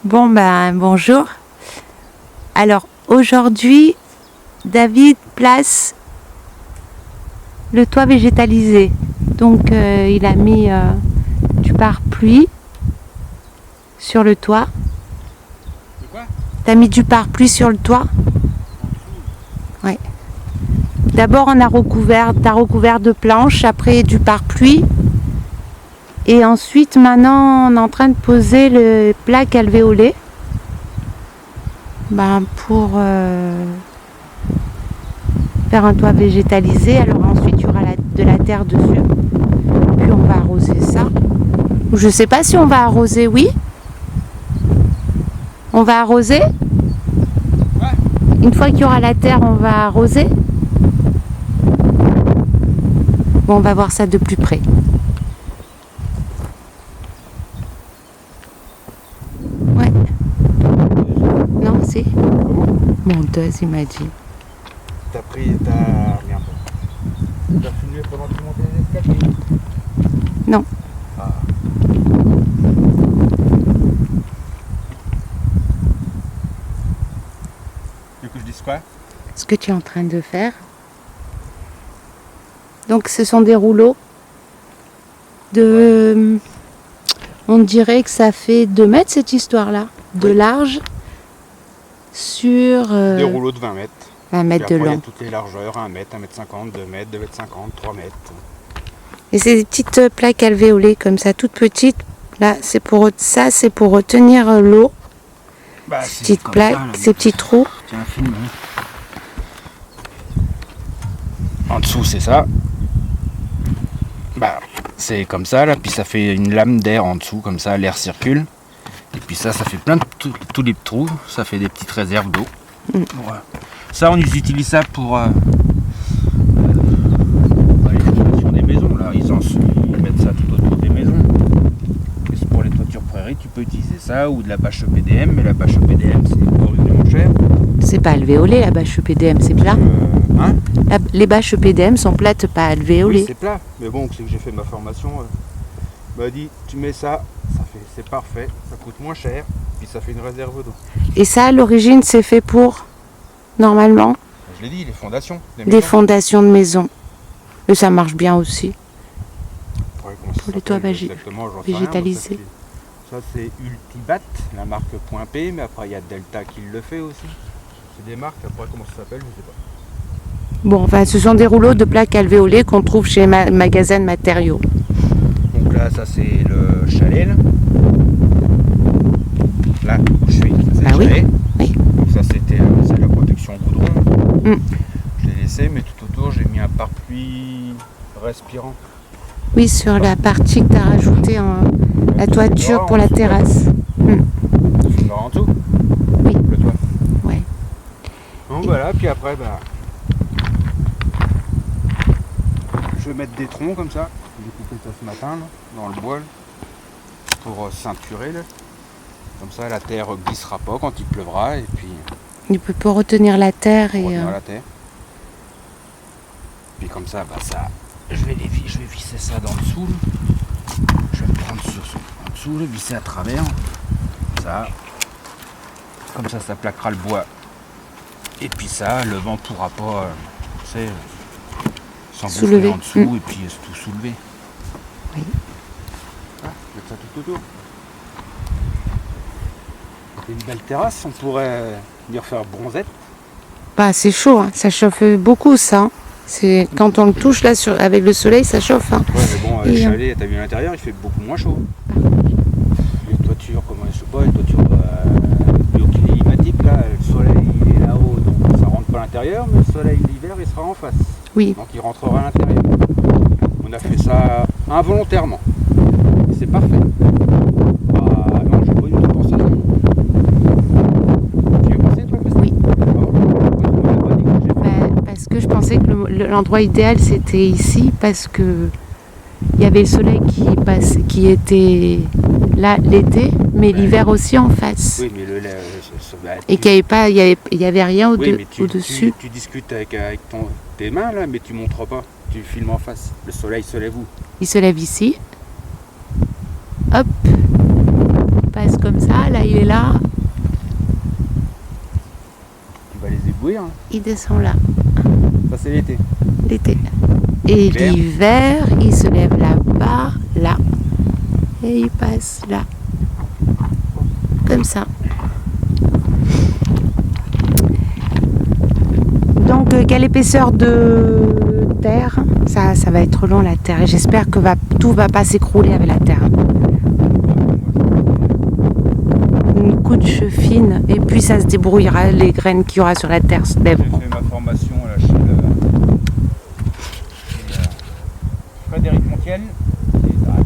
Bon ben bonjour. Alors aujourd'hui, David place le toit végétalisé. Donc il a mis du pare-pluie sur le toit. De quoi? T'as mis du pare-pluie sur le toit? Ouais. D'abord on a recouvert, t'as recouvert de planches, après du pare-pluie. Et ensuite maintenant on est en train de poser le plaque alvéolée. Pour faire un toit végétalisé. Alors ensuite il y aura de la terre dessus. Puis on va arroser ça. Je sais pas si on va arroser, oui. On va arroser. Ouais. Une fois qu'il y aura la terre, on va arroser. Bon, on va voir ça de plus près. Ouais. Non, c'est monteuse, il m'a dit. T'as Merde. T'as filmé pendant que tu montais les escaliers? Non. Ah. Tu veux que je dise quoi? Ce que tu es en train de faire. Donc ce sont des rouleaux de... On dirait que ça fait 2 mètres cette histoire-là. De large sur... Des rouleaux de 20 mètres. 20 mètres de Après, il y a long. toutes les largeurs, 1 mètre, 1 mètre 50, 2 mètres, 2 mètres 50, 3 mètres. Et c'est des petites plaques alvéolées comme ça, toutes petites. Là, c'est pour retenir l'eau. Bah, Ces petites plaques, ces petits trous. Tiens, filme. En dessous, c'est ça. Bah, c'est comme ça, là, puis ça fait une lame d'air en dessous, comme ça, l'air circule. Et puis ça fait plein de tous les trous, ça fait des petites réserves d'eau. Voilà. Ça, on utilise ça pour l'isolation des maisons, là. Ils mettent ça tout autour des maisons. Et c'est pour les toitures prairies, tu peux utiliser ça, ou de la bâche EPDM, mais la bâche EPDM, c'est horriblement cher. C'est pas alvéolé la bâche EPDM, c'est plat. Hein? Les bâches EPDM sont plates, pas alvéolées. Oui, c'est plat. Mais bon, c'est que j'ai fait ma formation. M'a dit, tu mets ça, c'est parfait, ça coûte moins cher, puis ça fait une réserve d'eau. Et ça, à l'origine, c'est fait pour, normalement, Je l'ai dit, les fondations. des fondations de maison. Et ça marche bien aussi. Pour les toits végétalisés. Ça, c'est Ultibat, la marque .P, mais après, il y a Delta qui le fait aussi. C'est des marques, après, comment ça s'appelle, je sais pas. Bon, enfin, ce sont des rouleaux de plaques alvéolées qu'on trouve chez Magasin de Matériaux. Donc là, ça, c'est le chalet, là. Là où je suis, ça, c'est le chalet. Oui. Donc ça, c'est la protection goudron. Je l'ai laissé, mais tout autour, j'ai mis un pare-pluie respirant. Oui, sur la partie que tu as rajoutée en la toiture pour la terrasse. Tu en tout? Oui. Le toit. Ouais. Donc voilà, puis après, je vais mettre des troncs comme ça. J'ai coupé ça ce matin, là, dans le bois, là, pour ceinturer. Là. Comme ça, la terre glissera pas quand il pleuvra. Et puis, il peut pas retenir la terre. La terre. Puis comme ça, je vais visser ça dans le dessous. Je vais me prendre en dessous, le visser à travers. Ça. Comme ça plaquera le bois. Et puis ça, le vent pourra pas s'engouffrer en dessous et puis tout soulever. Oui. Mettre ça tout autour. C'est une belle terrasse, on pourrait venir faire bronzette. C'est chaud, hein. Ça chauffe beaucoup ça. C'est quand on le touche là avec le soleil, ça chauffe. Hein. Ouais, mais bon, le chalet, t'as vu à l'intérieur, il fait beaucoup moins chaud. Les toitures, comment je sais pas, les toitures bioclimatiques, là, le soleil il est là-haut, donc ça rentre pas à l'intérieur, mais le soleil l'hiver il sera en face. Oui. Donc il rentrera à l'intérieur. On a fait ça involontairement. C'est parfait. Non, j'ai pas du tout pensé. Tu y as pensé toi? Oui. Parce que je pensais que l'endroit idéal c'était ici parce que il y avait le soleil qui était là l'été, mais l'hiver aussi en face. Oui, mais et qu'il n'y avait rien au-dessus. Tu discutes avec tes mains là, mais tu montres pas. Tu filmes en face. Le soleil se lève où? Il se lève ici. Hop. Il passe passe comme ça, là il est là, Tu vas les ébouir. Hein. il descend là, Ça c'est l'été. l'été. Et L'hiver. l'hiver, il se lève là-bas, là, et il passe là, comme ça. Donc, quelle épaisseur de terre? Ça va être long la terre. Et j'espère que tout va pas s'écrouler avec la terre. Une couche fine. Et puis ça se débrouillera. Les graines qu'il y aura sur la terre se J'ai lèveront. fait ma formation à la chez Frédéric Montiel, qui est à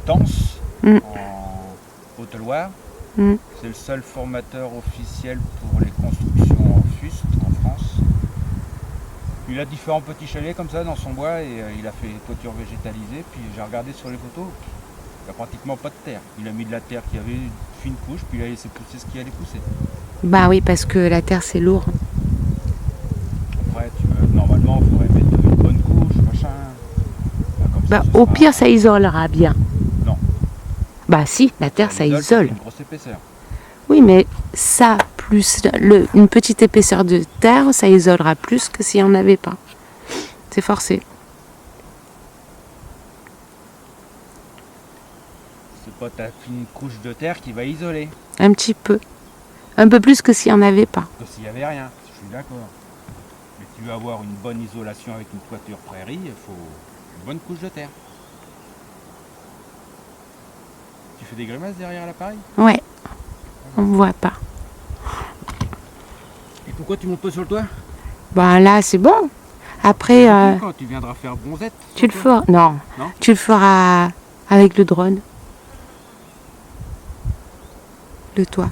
Tence, Mm. en Haute-Loire. Mm. C'est le seul formateur officiel pour les constructions en fuste en France. Il a différents petits chalets comme ça dans son bois et il a fait des toitures végétalisées. Puis j'ai regardé sur les photos, il n'y a pratiquement pas de terre. Il a mis de la terre qui avait une fine couche, puis il a laissé pousser ce qui allait pousser. Bah oui, parce que la terre c'est lourd. Après, normalement, il faudrait mettre une bonne couche, machin. Comme Bah, ce au sera- pire, ça isolera bien. Non. Bah si, la terre ça isole, isole. c'est une grosse épaisseur. Oui, mais ça, plus une petite épaisseur de terre, ça isolera plus que s'il n'y en avait pas. C'est forcé. C'est pas ta fine couche de terre qui va isoler. Un petit peu. Un peu plus que s'il n'y en avait pas. Que s'il n'y avait rien, je suis d'accord. Mais tu veux avoir une bonne isolation avec une toiture prairie, il faut une bonne couche de terre. Tu fais des grimaces derrière l'appareil? Ouais, on ne voit pas. Et pourquoi tu montes pas sur le toit? Bah là, c'est bon. Après, Quand tu viendras faire bronzette tu le feras. Non, Non. tu le feras avec le drone. Le toit.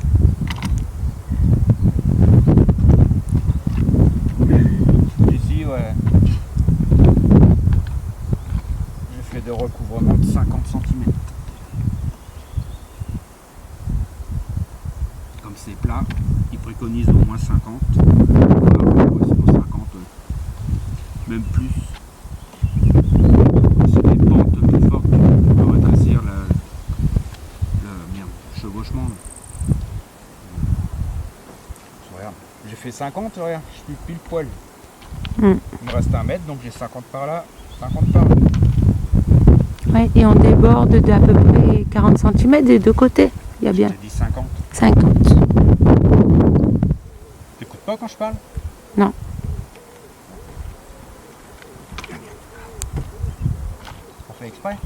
Ici, ouais. J'ai fait des recouvrements de 50 cm. Comme c'est plat, ils préconisent au moins 50. Voilà, sinon 50, même plus. C'est des pentes plus fortes pour rétrécir le chevauchement. Là. Regarde, j'ai fait 50, regarde, je suis pile poil. Mm. Il me reste 1 mètre, donc j'ai 50 par là, 50 par là. Ouais, et on déborde d'à peu près 40 cm des deux côtés. Il y a bien J'ai dit 50. 50. T'écoutes pas quand je parle? Non. On fait exprès?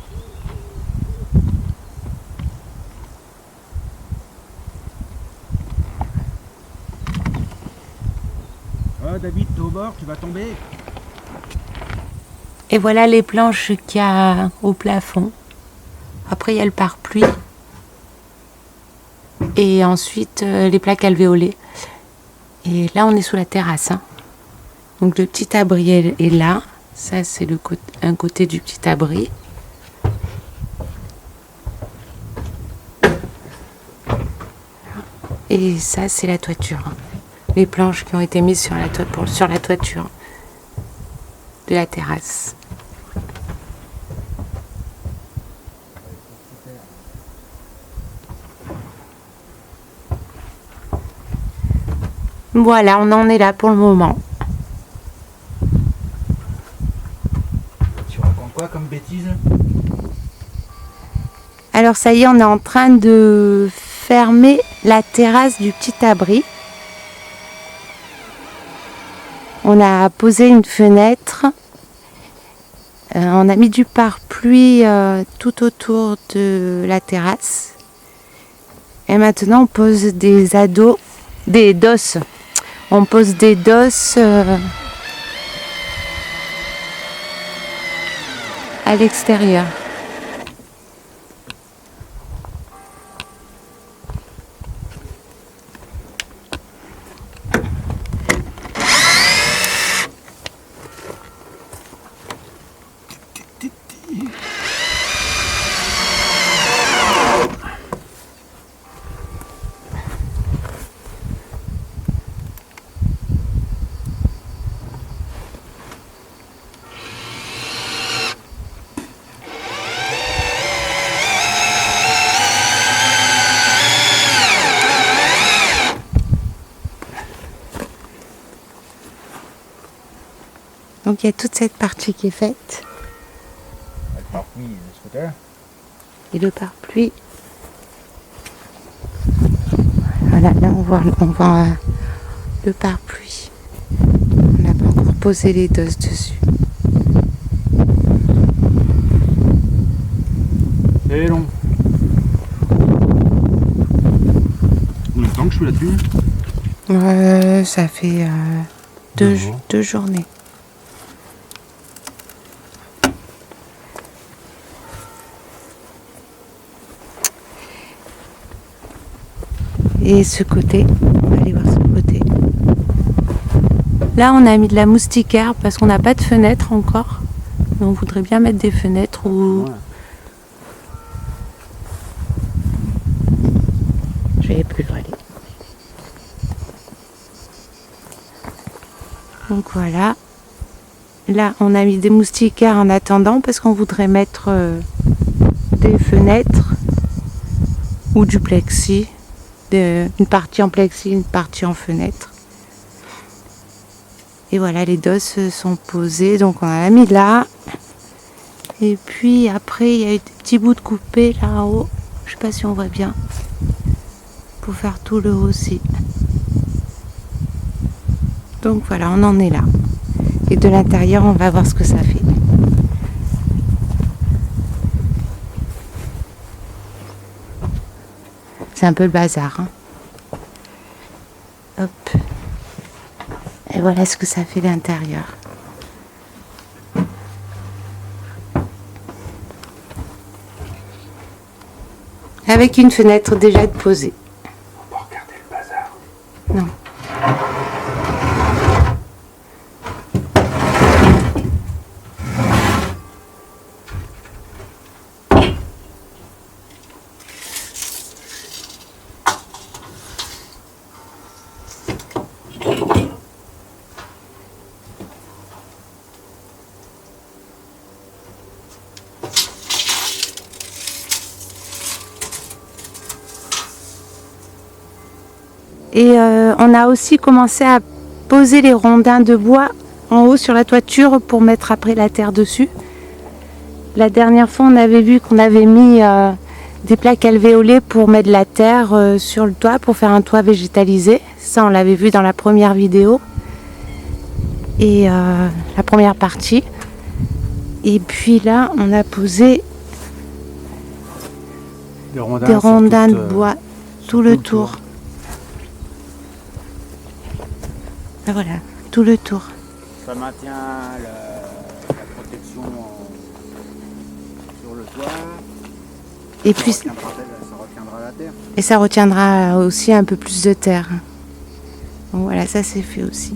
Oh David, t'es au bord, tu vas tomber. Et voilà les planches qu'il y a au plafond. Après, il y a le pare-pluie. Et ensuite, les plaques alvéolées. Et là, on est sous la terrasse. Hein. Donc, le petit abri est là. Ça, c'est un côté du petit abri. Et ça, c'est la toiture. Les planches qui ont été mises sur la toiture de la terrasse. Voilà, on en est là pour le moment. Tu racontes quoi comme bêtise? Alors ça y est, on est en train de fermer la terrasse du petit abri. On a posé une fenêtre. On a mis du pare-pluie tout autour de la terrasse. Et maintenant, on pose des dosses. On pose des dosses à l'extérieur. Donc il y a toute cette partie qui est faite. Le pare-pluie de ce côté-là. Et le pare-pluie. Voilà, là on voit le pare-pluie. On n'a pas encore posé les doses dessus. C'est long. Combien de temps que je suis là-dessus? Ça fait deux journées. Et ce côté, on va aller voir ce côté. Là, on a mis de la moustiquaire parce qu'on n'a pas de fenêtre encore. Mais on voudrait bien mettre des fenêtres ou... Ouais. Je vais plus le aller. Donc voilà. Là, on a mis des moustiquaires en attendant parce qu'on voudrait mettre des fenêtres ou du plexi. Une partie en plexi, une partie en fenêtre. Et voilà, les doses sont posées, donc on en a mis là. Et puis après, il y a eu des petits bouts de coupé là-haut. Je sais pas si on voit bien. Pour faire tout le haut aussi. Donc voilà, on en est là. Et de l'intérieur, on va voir ce que ça fait. C'est un peu le bazar. Hein. Hop. Et voilà ce que ça fait l'intérieur. Avec une fenêtre déjà posée. Faut pas regarder le bazar. Non. Et on a aussi commencé à poser les rondins de bois en haut sur la toiture pour mettre après la terre dessus. La dernière fois, on avait vu qu'on avait mis des plaques alvéolées pour mettre de la terre sur le toit, pour faire un toit végétalisé. Ça, on l'avait vu dans la première vidéo. Et la première partie. Et puis là, on a posé des rondins de bois tout le tour. Ah, voilà, tout le tour. Ça maintient la protection sur le toit. Et puis, Ça retiendra la terre. et ça retiendra aussi un peu plus de terre. Donc voilà, ça c'est fait aussi.